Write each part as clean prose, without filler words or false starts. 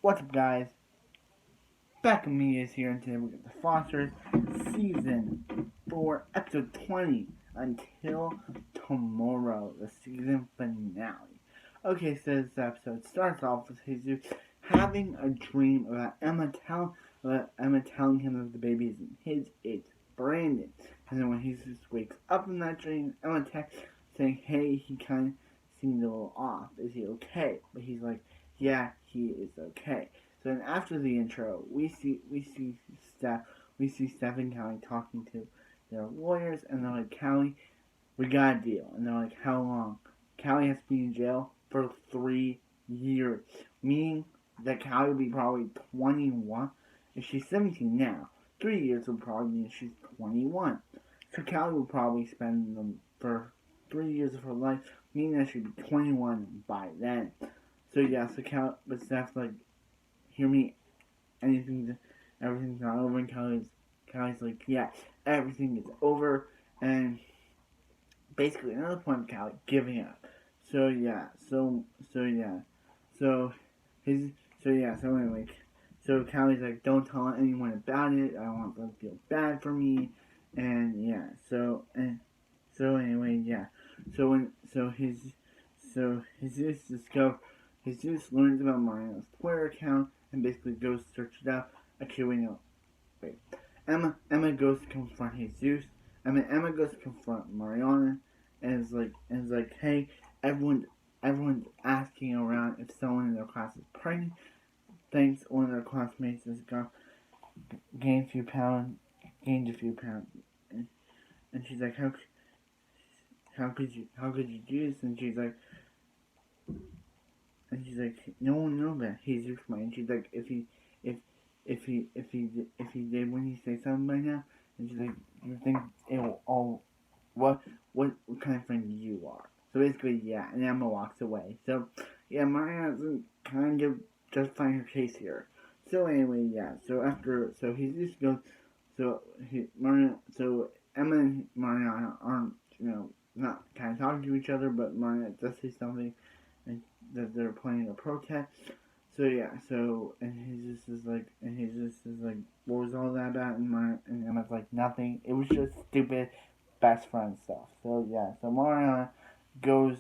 What's up, guys? Back with me is here, and today we get the Fosters Season 4, Episode 20, Until Tomorrow, the season finale. Okay, so this episode starts off with Jesus having a dream about Emma telling him that the baby isn't his, it's Brandon. And then when Jesus wakes up in that dream, Emma texts saying, hey, he kind of seemed a little off. Is he okay? But he's like, yeah, he is okay. So then after the intro, we see Stef and Callie talking to their lawyers, and they're like, Callie, we got a deal. And they're like, how long? Callie has to be in jail for 3 years, meaning that Callie will be probably 21. If she's 17 now, 3 years will probably mean she's 21. So Callie will probably spend them for 3 years of her life, meaning that she'd be 21 by then. So yeah, but Stef's like, hear me, everything's not over, and Callie's like, yeah, everything is over, and basically another point of Callie giving up. So anyway, so Callie's like, don't tell anyone about it, I don't want them to feel bad for me, and yeah, so anyway, yeah, Jesus learns about Mario's Twitter account and basically goes to search it out. Actually, wait. Emma goes to confront Jesus. Emma goes to confront Mariana and is like, hey, everyone's asking around if someone in their class is pregnant. Thanks, one of their classmates has gained a few pounds, and she's like, how could you do this? And she's like, no one knows that he's your friend. And she's like, if he did, when he say something by now, and she's like, you think it will all, what kind of friend you are? So basically, yeah, and Emma walks away. So yeah, Maria doesn't kind of justifying her case here. So anyway, yeah. So he just goes. So Emma and Mariana aren't, not kind of talking to each other, but Mariana does say something, and that they're planning a protest. So yeah, and he just is like, what was all that about? And Emma's like, nothing. It was just stupid best friend stuff. So yeah, so Mariana goes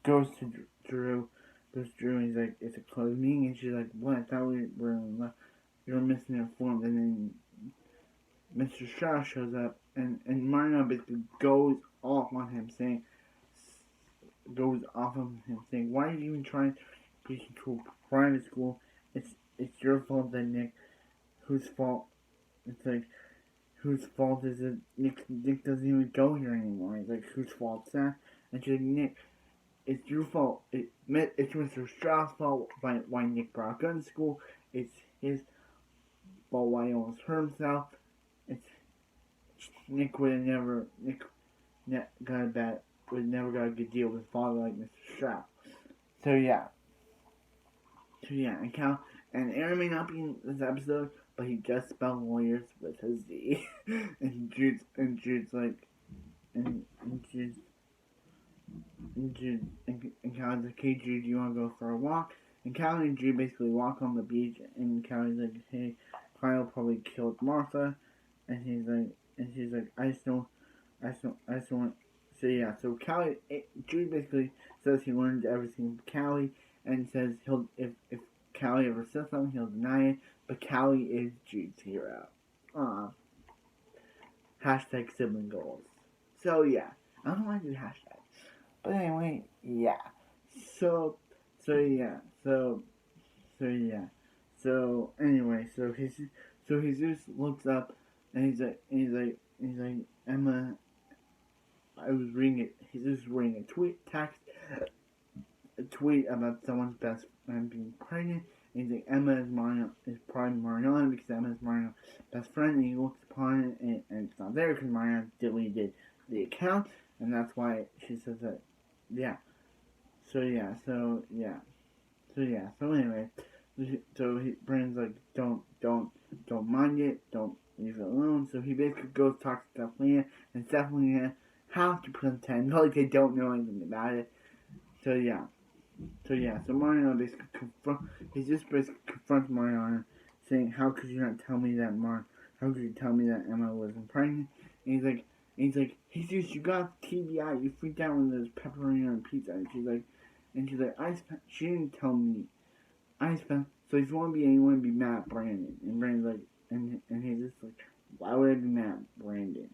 to Drew, and he's like, it's a closed meeting, and she's like, what? I thought we were in love. You're misinformed. And then Mr. Shaw shows up, and Mariana basically goes off on him, saying, why are you even trying to be to a private school? It's your fault that Nick, whose fault? It's like, whose fault is it? Nick doesn't even go here anymore. He's like, whose fault's that? And she's like, Nick, it's your fault. It's Mr. Strauss' fault why Nick brought a gun to school. It's his fault why he almost hurt himself. It's Nick would never got a good deal with his father like Mr. Strauss. So yeah, and Aaron may not be in this episode, but he just spelled lawyers with a Z. and Jude's like, and Callie's like, hey Jude, you wanna go for a walk? And Callie and Jude basically walk on the beach, and Callie's like, hey, Kyle probably killed Martha, and she's like, I just don't want. So yeah, so Jude basically says he learned everything from Callie, and says if Callie ever says something, he'll deny it, but Callie is Jude's hero. Hashtag sibling goals. So yeah, I don't know why I do hashtag, but anyway, yeah. So anyway, he just looks up, and he's like Emma. I was reading it. He's just reading a tweet about someone's best friend being pregnant. And he's like, Emma is probably Mariana because Emma is Mariana's best friend. And he looks upon it, and it's not there because Mariana deleted the account, and that's why she says that. Yeah. So anyway, Brandon's like, don't mind it, don't leave it alone. So he basically goes talk to Stephanie, and Stephanie have to pretend like they don't know anything about it. So yeah. so Mariana basically confronts Mariana, saying, "How could you not tell me that How could you tell me that Emma wasn't pregnant?" And he's like, "Jesus, you got TBI. You freaked out when there's pepperoni on pizza." And she's like, she didn't tell me. So if you want to be anyone, be mad at Brandon." And Brandon's like, and he's just like, "Why would I be mad at Brandon?"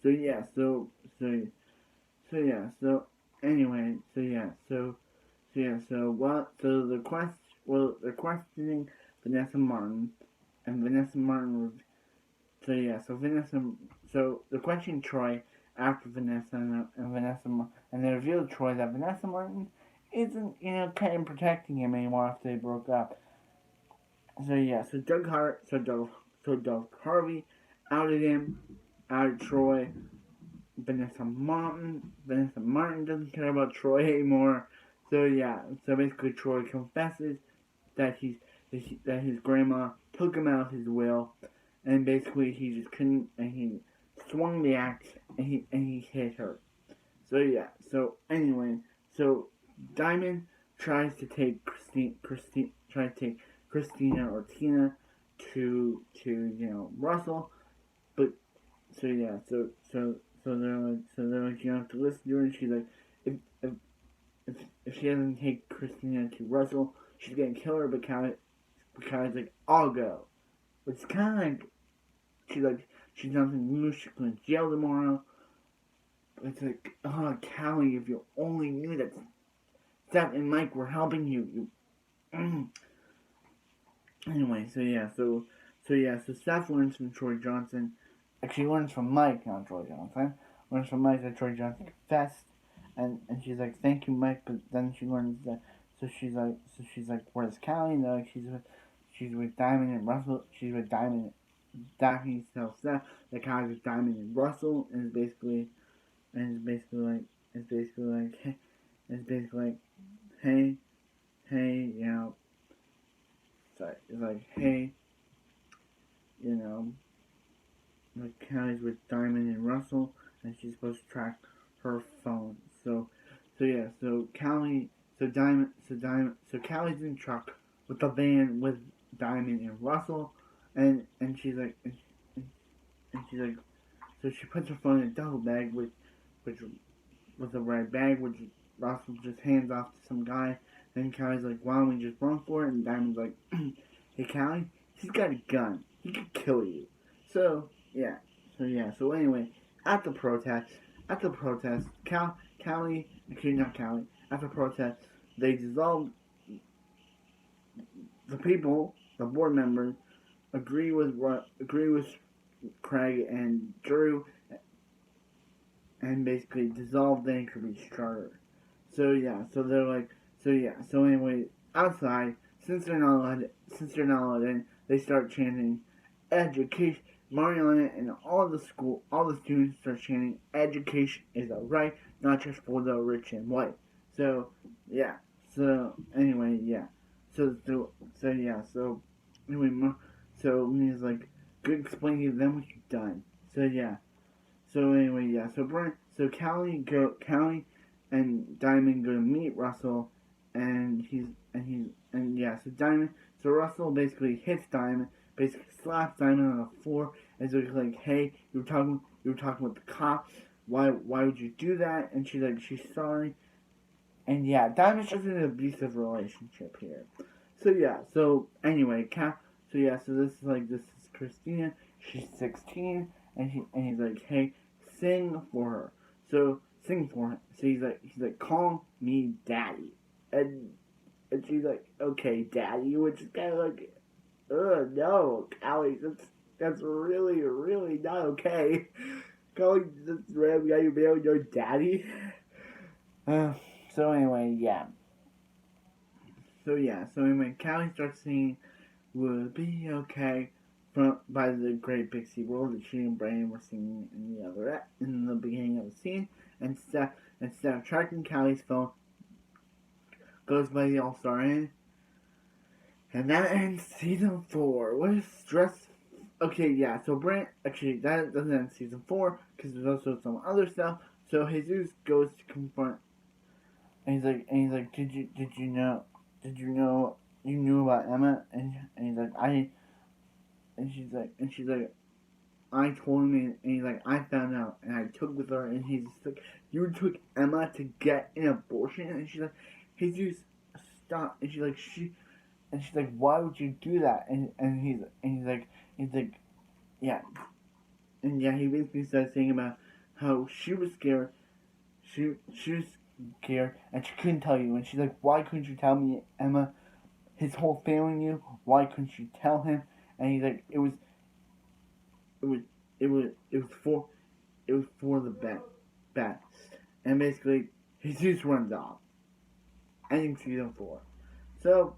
So yeah, so yeah, so anyway, they're questioning Vanessa Martin, and Vanessa Martin was they're questioning Troy after Vanessa and they reveal to Troy that Vanessa Martin isn't kind of protecting him anymore after they broke up. So yeah, Doug Harvey outed him, outed Troy. Vanessa Martin doesn't care about Troy anymore. So yeah, so basically Troy confesses that his grandma took him out of his will, and basically he just couldn't, and he swung the axe and he hit her. So yeah, so anyway, so Diamond tries to take Christina or Tina to Russell, but so yeah, they're like you have to listen to her, and she's like, if if if she doesn't take Christina to Russell, she's gonna kill her. But Callie's like, I'll go. But it's kind of like she's not gonna lose. She's going to jail tomorrow. But it's like, oh, Callie, if you only knew that Stef and Mike were helping you. Anyway, so Stef learns from Troy Johnson. Actually, learns from Mike, not Troy Johnson. Learns from Mike that Troy Johnson confessed, and she's like, "Thank you, Mike." But then she learns that, so she's like, "Where's Callie?" And like, she's with Diamond and Russell. She's with Diamond. Daphne tells Stef that Callie's with Diamond and Russell, and it's basically like, hey, it's like, hey, like Callie's with Diamond and Russell, and she's supposed to track her phone. So Callie's in the truck with the van with Diamond and Russell, and she's like, so she puts her phone in a duffel bag with a red bag, which Russell just hands off to some guy. Then Callie's like, why don't we just run for it? And Diamond's like, hey Callie, he's got a gun. He could kill you. So anyway, at the protest, Callie, actually not Callie, at the protest, they dissolved the people, the board members, agree with Craig and Drew, and basically dissolve the Anchor Beach Charter. So anyway, outside, since they're not allowed in, they start chanting education. Mariana and all the students start chanting education is a right, not just for the rich and white. So yeah. So anyway, yeah. So anyway, so Mina's like, good explaining to them what you've done. So yeah. So anyway, yeah. So Callie and Diamond go to meet Russell, and so Russell basically hits Diamond, basically slaps Diamond on the floor, and so he's like, hey, you were talking with the cops. Why would you do that? And she's like, she's sorry. And yeah, Diamond's just in an abusive relationship here. So yeah, so anyway, so this is Christina. She's 16, and he's like, hey, sing for her. So sing for him. So he's like, call me daddy. And she's like, okay, daddy, which is kind of like, no, Callie, that's really, really not okay. Calling this random guy you married your daddy. So anyway, yeah. So anyway, Callie starts singing "Will It Be Okay" by the Great Big Sea World that she and Brandon were singing in the beginning of the scene, and Stef tracking Callie's phone goes by the All-Star Inn, and that ends season 4. What is stress? Okay, yeah. So actually that doesn't end season 4 because there's also some other stuff. So Jesus goes to confront he's like, did you knew about Emma? And he's like, and she's like, I told him, and he's like, I found out, and I took with her, and he's like, you took Emma to get an abortion, and she's like, Jesus, stop, and she's like, why would you do that? He's like, yeah, and yeah, he basically started saying about how she was scared, she was scared, and she couldn't tell you, and she's like, why couldn't you tell me, Emma? His whole family knew. Why couldn't you tell him? And he's like, it was, it was for the best. And basically, Jesus runs off. Ending season 4. So,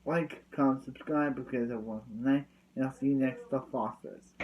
like, comment, subscribe because everyone's night, and I'll see you next, The Fosters.